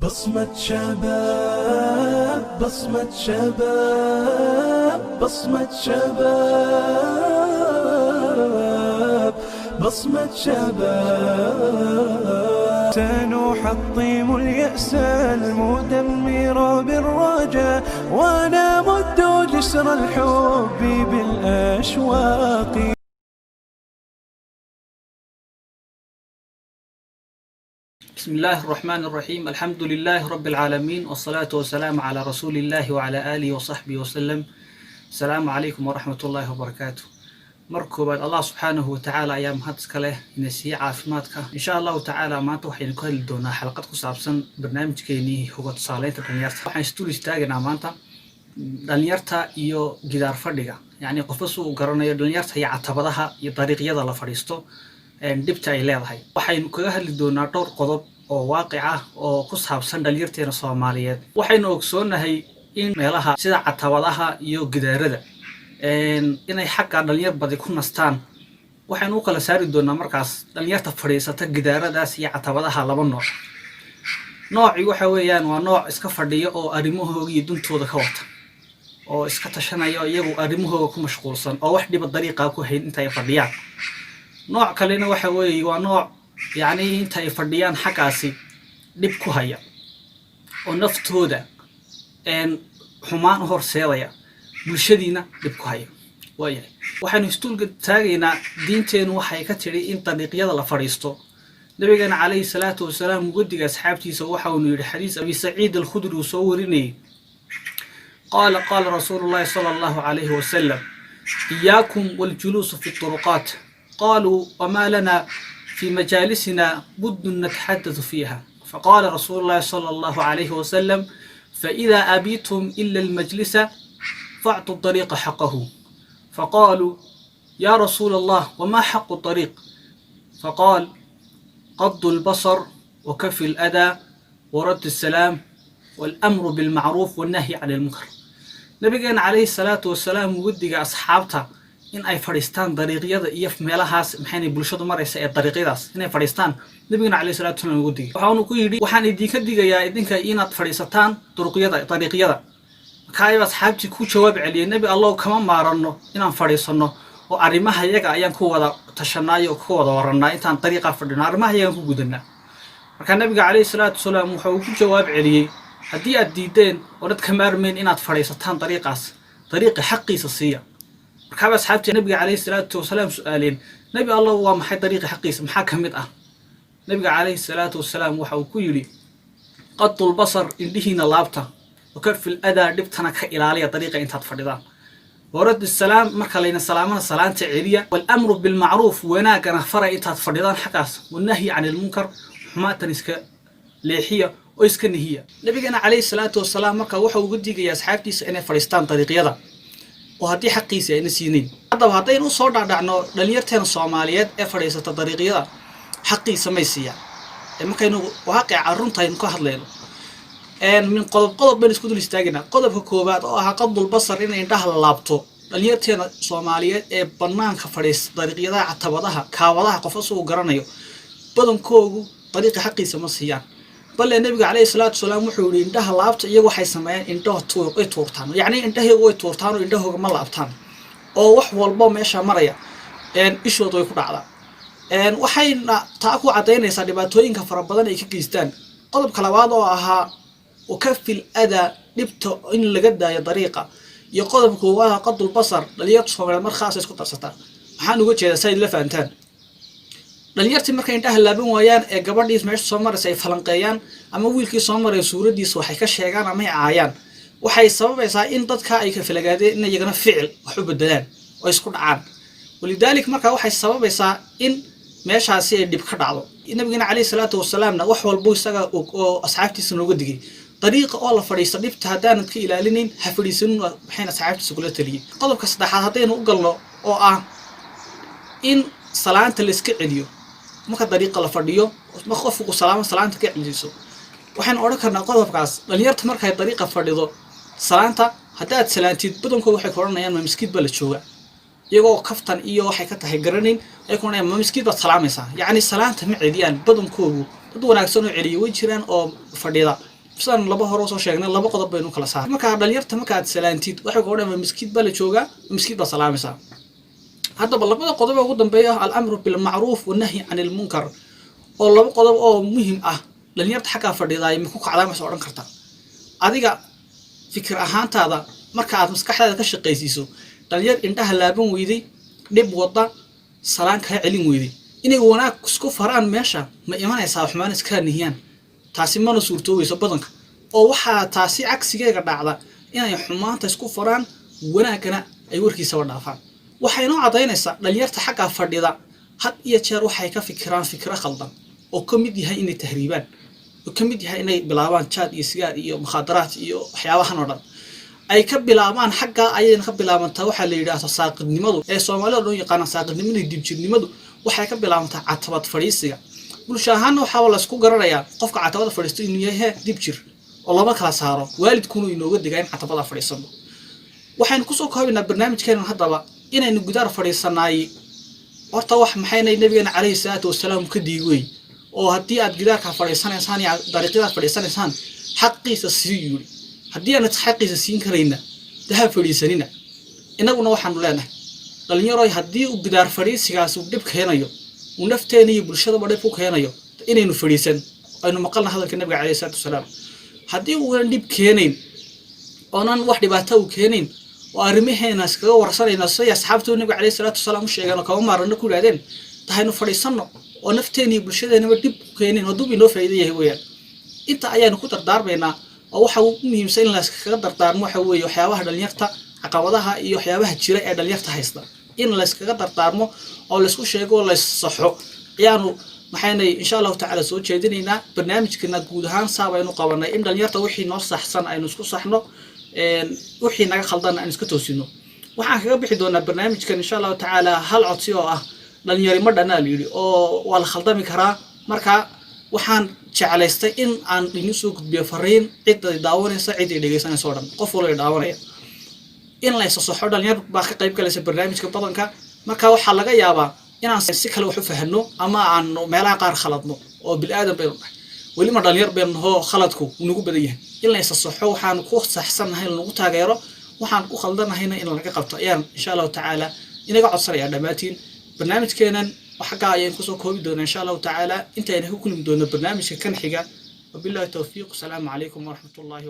بصمة شباب، بصمة شباب، بصمة شباب، بصمة شباب. سنحطم اليأس المدمر بالرجاء، ونمد جسر الحب بالأشواق. بسم الله الرحمن الرحيم. الحمد لله رب العالمين، والصلاة والسلام على رسول الله وعلى آله وصحبه وسلم. السلام عليكم ورحمة الله وبركاته. مركوبات الله سبحانه وتعالى أيام هاتسك له نسي عافماتك إن شاء الله تعالى ما توحي نكهل دونا حلقة قصابسن برنامج كيني هو تصاليت دنيارتا waxaan istul istaagana maanta dhalinyarta iyo gidaar fadhiga yani qofsu uu garanayo dhalinyarta iyo catabadaha iyo dariiqyada la fadhiisto dibta ay leedahay. waxaynu kaga hadli doonaa dhowr qodob oo waaqic ah oo ku saabsan dhalinyarteena Soomaaliyeed. waxaynu ogsoonahay in meelaha sida catabadaha iyo gidaarada inay xaqqa dhalinyar badi ku nastaan. waxaynu u kala saari doonaa markaas dhalinyarta fadhiisata gidaaradaas iyo catabadaha laba nooc. nooci waxa weeyaan waa nooc iska fadhiyo oo arrimahooda iyo duntooda ka wata oo iska tashanaya iyagu arrimahooda ku mashquulsan oo wax dhiba dariiqa ku hayn inta ay fadhiyaan. nooc kalena waxa weeye waa nooc yani inta ay fadhiyaan xaqaasi dib ku haya oo naftooda xumaan u horseedaya bulshadiina dib ku haya. waayahay waxaanu istuulka taagaynaa diinteenu waxay ka tiri in dariiqyada la fadhiisto. nabigeena calayhi salaatu wasalaam guddiga asxaabtiisa waxa uu yiri xadiis abi saciid al-khudri soo warinay qaala rasuulullaahi sallallahu alayhi wasallam iyaakum wal julus fi turuqat. قالوا وما لنا في مجالسنا بد نتحدث فيها. فقال رسول الله صلى الله عليه وسلم فإذا أبيتم إلا المجلس فاعطوا الطريق حقه. فقالوا يا رسول الله وما حق الطريق؟ فقال غض البصر وكف الأذى ورد السلام والأمر بالمعروف والنهي عن المنكر. نبينا عليه الصلاة والسلام ودق أصحابته in ay fadhiistaan dariiqyada iyo meelahaas maxay bulshadu maraysa ee dariiqyadaas inay fadhiistaan. nabiga kaleey salaatu salaam ugu digay waxa uu ku yiri waxaan idinka digayaa idinka inaad fadhiisataan dariiqyada. markaa asxaabtii ku jawaab celiyay nabi allah kama maarano inaan fadhiisano oo arrimaha iyaga ayaan ku wada tashanaayo ku wada waranaa intaan dariiqa fadhino arrimaha iyaga ku gudanaa. markaa nabiga kaleey salaatu salaam waxa uu ku jawaab celiyay hadii aad diideen oo dad ka maarmeen inaad fadhiisataan dariiqa xaqiisa siiya. markaa asxaabtii nabiga kaleey salaatu wasalaam su'aaleen nabi allah waa maxay dariiqa xaqiisa maxaa kamid ah? nabiga kaleey salaatu wasalaam waxa uu ku yiri qadul basar indhihiina laabta oo kafil adaa dhibtana ka ilaaliya dariiqa intaad fadhidaan. warad salaam marka layna salaamana salaanta celiya wal amru bil ma'ruf wanaagana fara intaad fadhidaan xaqaas wanahi aan il munkar xumaatan iska leexiya oo iska nahiya. nabiga kaleey salaatu wasalaam marka waxa uu guddigay asxaabtiisa inay fadhiistaan dariiqyada oo hadii xaqiisa ay nasiineen. haddaba haddaynu soo dhaadhacno dhalinyarteena Soomaaliyeed ee fadhiisata dariiqyada xaqiisa ma siiyaan markaynu waaqic runtayn ka hadlayno min qodob baan isku dul istaagina. qodobka koobaad oo ah qadul basar in indhaha la laabto. dhalinyarteena Soomaaliyeed ee banaanka fadhiista dariiqyada catabadaha kaawadaha qof soo garanayo badankoodu dariiqa xaqiisa ma siiyaan. bal nabiga kaleey salaatu salaam wuxuu yiri indhaha laabta iyagu waxay sameeyeen indhaha tuurtaan yani indhaha way tuurtaan oo indhahooga ma laabtaan oo wax walba meesha maraya ishooda way ku dhacdaa. waxayna taa ku cadeynaysaa dhibaatooyinka fara badan ay ka geystaan. qodobka labaad oo ahaa ukafil ada dhibto in laga daayo dariiqa iyo qodobka koowaad qadul basar dhalinyarta Soomaaliyeed markaas isku darsataan. waxaan uga jeedaa say la fahantaan dhalinyartii markay indhaha laaban waayaan ee gabadhiis meesha soo maraysa ay falanqeeyaan ama wiilkii soo maray suuradiisa waxay ka sheegaan ama ay caayaan waxay sababaysaa in dadka ay ka falagaadeen in iyagana ficil wax u bedelaan oo isku dhacaan. walidaalika marka waxay sababaysaa in meeshaasi ay dib ka dhacdo. nabiga kaleey salaatu wasalaamna wax walba isaga oo asxaabtiisa nooga digay dariiqa oo la fadhiisto dhibta haddaanad ka ilaalinin ha fadhiisanin waxayna asxaabtiisa kula taliyay. qodobka saddexaad haddaynu u galno oo ah in salaanta la iska celiyo marka dariiqa la fadhiyo ma qofku salaanta ka celiso. waxaan oran karnaa qodobkaas dhalinyarta markay dariiqa fadhido salaanta hadaad salaantid badankoodu waxay koranayaan ma miskiid bala jooga iyagoo kaftan iyo waxay ka tahay garanin ay koranayaan ma miskiid baad salaamaysaa. yani salaanta ma celiyaan badankoodu dad wanaagsan oo celiyo way jiraan oo fadhida فصار لبا هروس وشيغنا لبا قضب بينو كلا صار marka dhalinyarta marka aad salaantid waxa ku odhan miskiid baa la jooga miskiid baa salaamaysa hadda labada qodob ugu dambeeya al-amru bil ma'ruf wa nahyi 'anil munkar oo laba qodob oo muhiim ah dhalinyarta xaqa fadhiday ma ku kacdaamayso odhan karta adiga fikir ahaantaada marka aad maskaxdaada ka shaqeysiiso dhalinyar indhaha laaban weeyday dib wada salaan ka celin weeyday inay wanaag isku faraan meesha ma imanaysaa waxmaan iska nihiyaan taasi ma suurtoobayso badanka oo waxa taasi cagsigeega dhacda inay xumaanta isku faraan wanaagana ay warkiisa wadhaafaan waxay noo cadeynaysaa dhalinyarta xaqa fadhida had iyo jeer waxay ka fikiraan fikra khaldan oo kamid yahay inay tahriibaan oo kamid yahay inay bilaabaan jaad iyo sigaar iyo mukhadaraat iyo waxyaabahan oo dhan ay ka bilaabaan xaqa ayayna ka bilaabantaa waxa la yiraahdo saaqidnimadu ee Soomaaliya loo yaqaan saaqidnimadu dibjirnimadu waxay ka bilaabantaa catabad fariisiga bulsho ahaan waxa la isku garanayaa qofka catabada fariisto inuu yahay dibjir oo laba kala saaro waalidkuna inooga digayn catabada fariisano waxaan ku soo koobnaa barnaamijkeena hadaba inaynu gudaar fariisanaay horta wax maxaynay nabigeena kaleey salaatu wasalaam ka diigay oo hadii aad gidaarka fariisanaysaan iyo dariiqada fariisanaysaan xaqiisa siiyay hadii aan xaqiisa siin kareyna daha fariisanina inaguna waxaan leenahay dhalinyaro hadii uu gidaar fariisigaas uu dib keenayo uu nafteena iyo bulshada badhay ku keenayo inaynu fariisan aynu maqalna hadalka nabiga kaleey salaatu wasalaam hadii uu dib keenayn oonan wax dhibaato u keenayn oo arrimaheena iskaga warsanayna say asxaabtu nabiga kaleey salaatu wasalaam sheegano kama maarna ku raadeen tahaynu fariisano oo nafteena iyo bulshadeena dib keenayn oo dub inoo faa'iideeyay weeyaan inta ayaanu ku dardaarmaynaa oo waxa uu muhiimsan in la iskaga dardaarmo waxa weeye waxyaabaha dhalinyarta caqabadaha iyo waxyaabaha jira ee dhalinyarta haysta in la iskaga dardaarmo oo la isku sheego la saxo ayaanu maxaynay insha Allah ta'ala soo jeedinaynaa barnaamijkeena guud ahaan saabaynu qabanay in dhalinyarta wixii noo saxsan aynu isku saxno wixii naga khaldan aan iska toosino waxaan kaga bixi doonaa barnaamijkan insha Allah ta'ala hal codsi oo ah dhalinyaro ma dhana leeyahay oo waa la khaldami karaa marka waxaan jecelaystay in aan idin soo gudbiyo fariin cid daawanaysa cid dhageysanaysa oo dhan qof walba daawanaya in la isaso dhalinyar baa ka qayb galaysa barnaamijka badanka marka waxa laga yaabaa inaan si kale wax u fahano ama aan meelaha qaar khaladno oo bil aadam bay wali ma dhalinyar been hoo khaladku ugu badan yahay in la isaso waxaan ku saxsanahay lagu taageero waxaan ku khaldanahayna in laga qabto ayaan insha Allah ta'ala inaga codsanaya dhamaatiin barnaamijkeenan waxa ayaan ku soo koobi doonaa insha Allah ta'ala inta aynu ku kulmi doono barnaamijka kan xiga wabillahi tawfiiq assalamu alaykum wa rahmatullahi